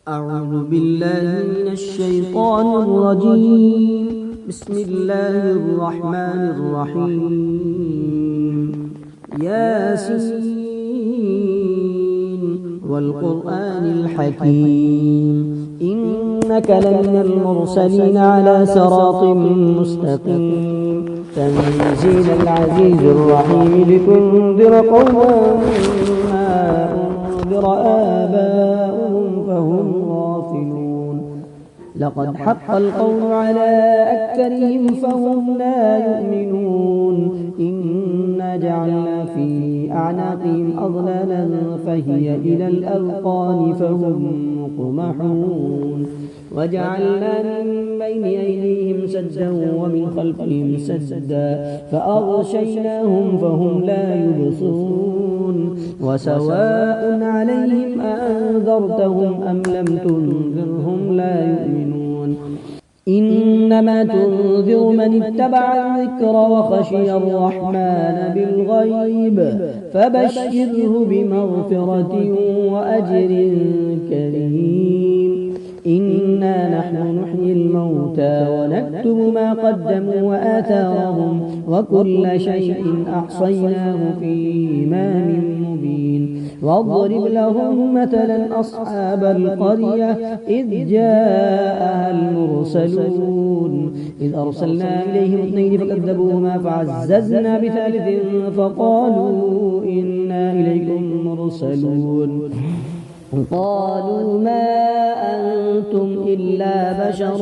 أعوذ بالله من الشيطان الرجيم. بسم الله الرحمن الرحيم. ياسين والقرآن الحكيم إنك لمن المرسلين على صراط مستقيم تنزيل العزيز الرحيم لتنذر قوما ما أنذر آباؤهم فهم غافلون. لقد حق القول على أكثرهم فهم لا يؤمنون. إنا جعلنا في أعناقهم أغلالا فهي إلى الأذقان فهم مقمحون. وجعلنا من بين أيديهم سدا ومن خلفهم سدا فأغشيناهم فهم لا يبصرون. وسواء عليهم أأنذرتهم أم لم تنذرهم لا يؤمنون. إنما تنذر من اتبع الذكر وخشي الرحمن بالغيب فبشره بمغفرة وأجر كريم. إنا نحن نحيي الموتى ونكتب ما قدموا وآثارهم وكل شيء أحصيناه في إمام مبين. واضرب لهم مثلا أصحاب القرية إذ جاءها المرسلون إذ أرسلنا إليهم اثنين فكذبوهما فعززنا بثالث فقالوا إنا إليكم مرسلون. قالوا ما أنتم إلا بشر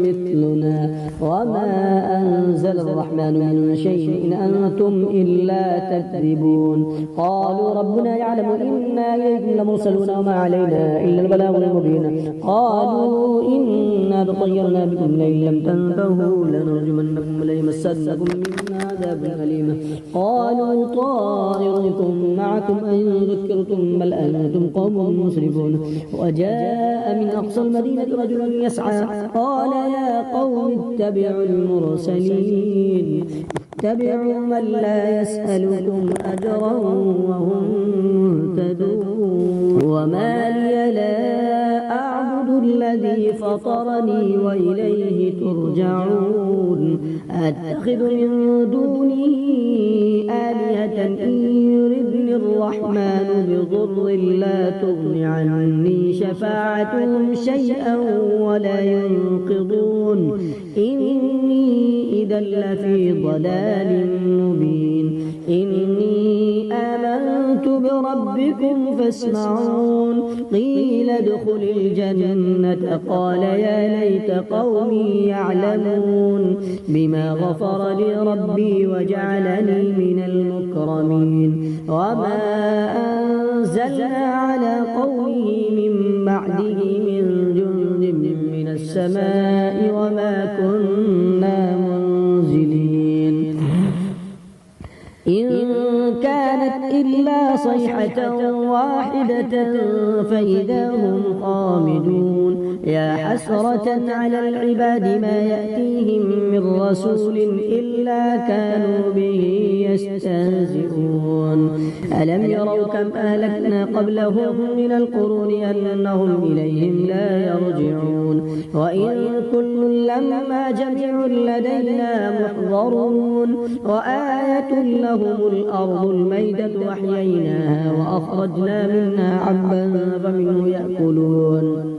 مثلنا وما أنزل الرحمن من شيء إن أنتم إلا تكذبون. قالوا ربنا يعلم إنا إليكم لمرسلون وما علينا إلا البلاغ المبين. قالوا إنا تطيرنا بكم لئن لم تنتهوا لنرجمنكم وليمسنكم منا عذاب أليم. قالوا طائركم معكم أن ذكرتم بل أنتم قوم مسرفون. وجاء من أقصى المدينة رجل يسعى قال يا قوم اتبعوا المرسلين اتبعوا من لا يسألكم أجرا وهم مهتدون. وما لي لا أعبد الذي فطرني وإليه ترجعون. أتخذ من دونه آلهة إن يردني الرحمن بضر لا تغن عني شفاعتهم شيئا ولا ينقضون. إني إذا لفي ضلال مبين. إني آمنت بربكم فاسمعون. قيل ادخل الجنة قال يا ليت قومي يعلمون بما غفر لي ربي وجعلني من المكرمين. وما أنزلنا على قومه من بعده من جند من السماء وما كنا منزلين. إن كانت إلا صيحة واحدة فإذا هم خامدون. يا حسرة على العباد ما يأتيهم من رسول إلا كانوا به يستهزئون. ألم يروا كم أهلكنا قبلهم من القرون أنهم إليهم لا يرجعون. وإن كل لما جميع لدينا محضرون. وآية لهم الأرض الميتة أحييناها وأخرجنا منها حبا فمنه يأكلون.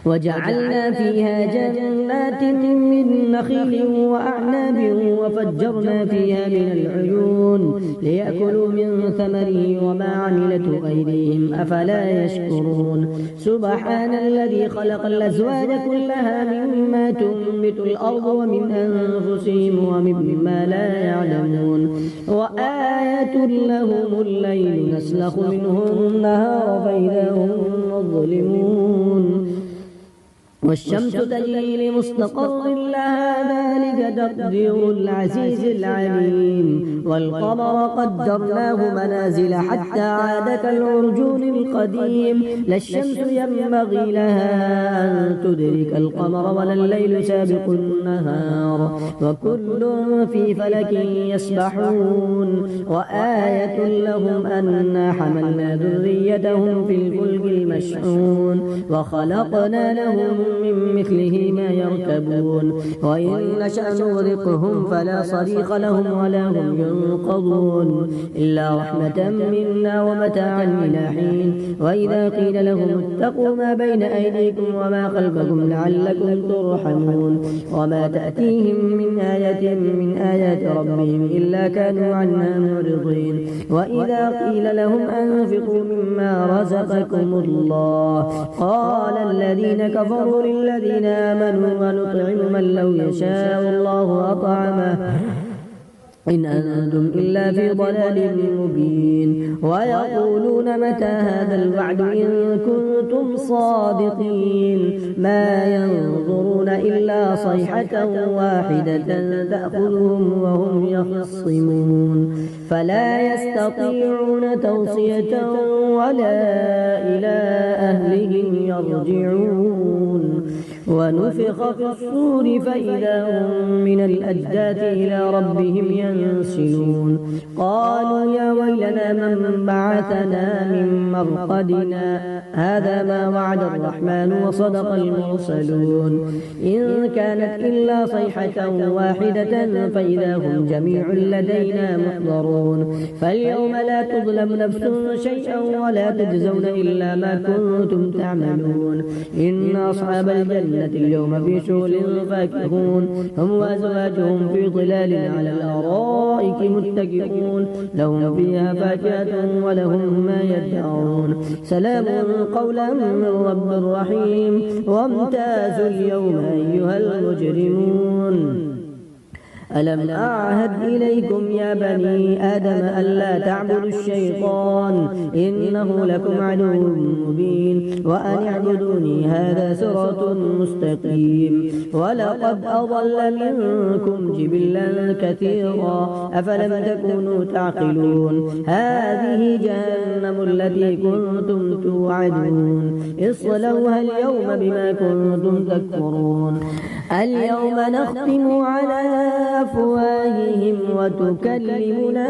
وجعلنا فيها جنات من نخيل وأعناب وفجرنا فيها من العيون ليأكلوا من ثمره وما عملته أيديهم أفلا يشكرون. سبحان الذي خلق الأزواج كلها مما تنبت الأرض ومن أنفسهم ومما لا يعلمون. وآية لهم الليل نسلخ منه النهار فإذا هم مظلمون. والشمس تجري لمستقر لها ذلك تقدير العزيز العليم والقمر قدرناه منازل حتى عاد كالعرجون القديم لا الشمس ينبغي لها أن تدرك القمر ولا الليل سابق النهار وكل في فلك يسبحون وآية لهم أنا حملنا ذريتهم في الفلك المشحون وخلقنا لهم من مثله ما يركبون وإن نشأ نغرقهم فلا صريخ لهم ولا هم ينقضون إلا رحمة منا ومتاعا إلى حين وإذا قيل لهم اتقوا ما بين أيديكم وما خلفكم لعلكم ترحمون وما تأتيهم من آية من آيات ربهم إلا كانوا عنها معرضين وإذا قيل لهم أنفقوا مما رزقكم الله قال الذين كفروا للذين آمنوا ونطعم من لو يشاء الله أطعمه إن أنتم إلا في ضلال مبين ويقولون متى هذا الوعد إن كنتم صادقين ما ينظرون إلا صيحة واحدة تأخذهم وهم يخصمون فلا يستطيعون توصية ولا إلى أهلهم يرجعون ونفخ في الصور فإذا هم من الأجداث إلى ربهم ينسلون قالوا يا ويلنا من بعثنا من مرقدنا هذا ما وعد الرحمن وصدق المرسلون إن كانت إلا صيحة واحدة فإذا هم جميع لدينا محضرون فاليوم لا تظلم نفس شيئا ولا تجزون إلا ما كنتم تعملون إن أصحاب الجنة اليوم في شغل فاكهون هم وأزواجهم في ظلال على الأرائك متكئون لهم فيها فاكهة ولهم ما يدعون سلام قولا من رب رحيم وامتازوا اليوم أيها المجرمون ألم أعهد إليكم يا بني آدم ألا تعبدوا الشيطان إنه لكم عدو مبين وأن اعبدوني هذا صراط مستقيم ولقد أضل منكم جبلا كثيرا أفلم تكونوا تعقلون هذه جهنم التي كنتم توعدون اصلوها اليوم بما كنتم تكفرون اليوم نختم على أفواههم وتكلمنا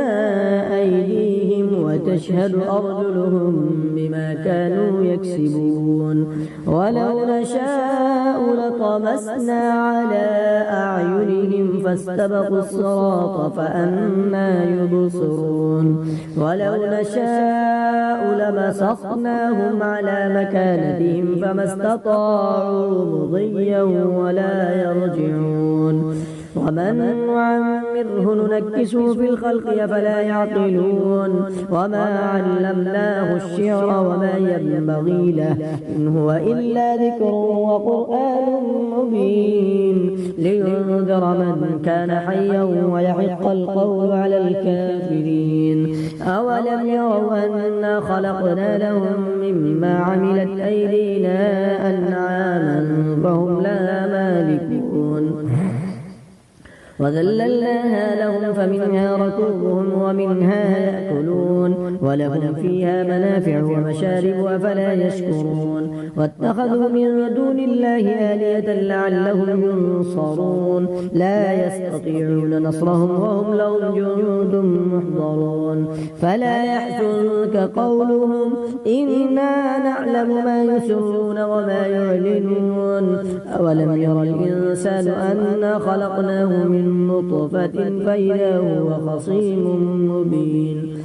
أيديهم وتشهد أرجلهم بما كانوا يكسبون ولو نشاء لطمسنا على أعينهم فاستبقوا الصراط فأنى يبصرون ولو نشاء لمسخناهم على مكانتهم فما استطاعوا مضيا ولا يرجعون ومن نعمره ننكسه في الخلق أفلا يعقلون وما علمناه الشعر وما ينبغي له إن هو إلا ذكر وقرآن مبين لينذر من كان حيا ويحق القول على الكافرين أولم يروا أنا خلقنا لهم مما عملت أيدينا أنعاما فهم لها مالكون وذللناها لهم فمنها ركوبهم ومنها يأكلون ولهم فيها منافع ومشارب أفلا يشكرون واتخذوا من دون الله آلهة لعلهم ينصرون لا يستطيعون نصرهم وهم لهم جند محضرون فلا يحزنك قولهم إنا نعلم ما يسرون وما يعلنون أولم ير الإنسان أنا خلقناه من نطفة فإذا هو خصيم مبين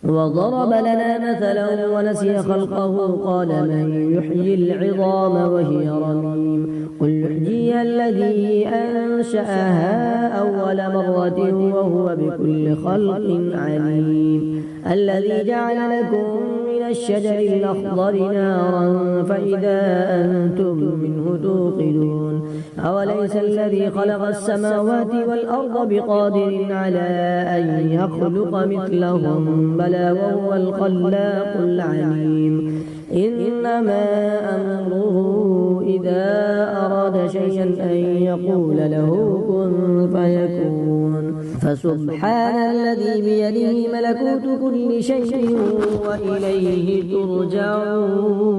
وضرب لنا مثلا ونسي خلقه قال من يحيي العظام وهي رميم قل يحييها الذي أنشأها أول مرة وهو بكل خلق عليم الذي جعل لكم من الشجر الأخضر نارا فإذا أنتم منه توقدون أوليس الذي خلق السماوات والأرض بقادر على أن يخلق مثلهم بلى وهو الخلاق العليم إنما أمره إذا أراد شيئا أن يقول له كن فيكون فسبحان الذي بيده ملكوت كل شيء وإليه ترجعون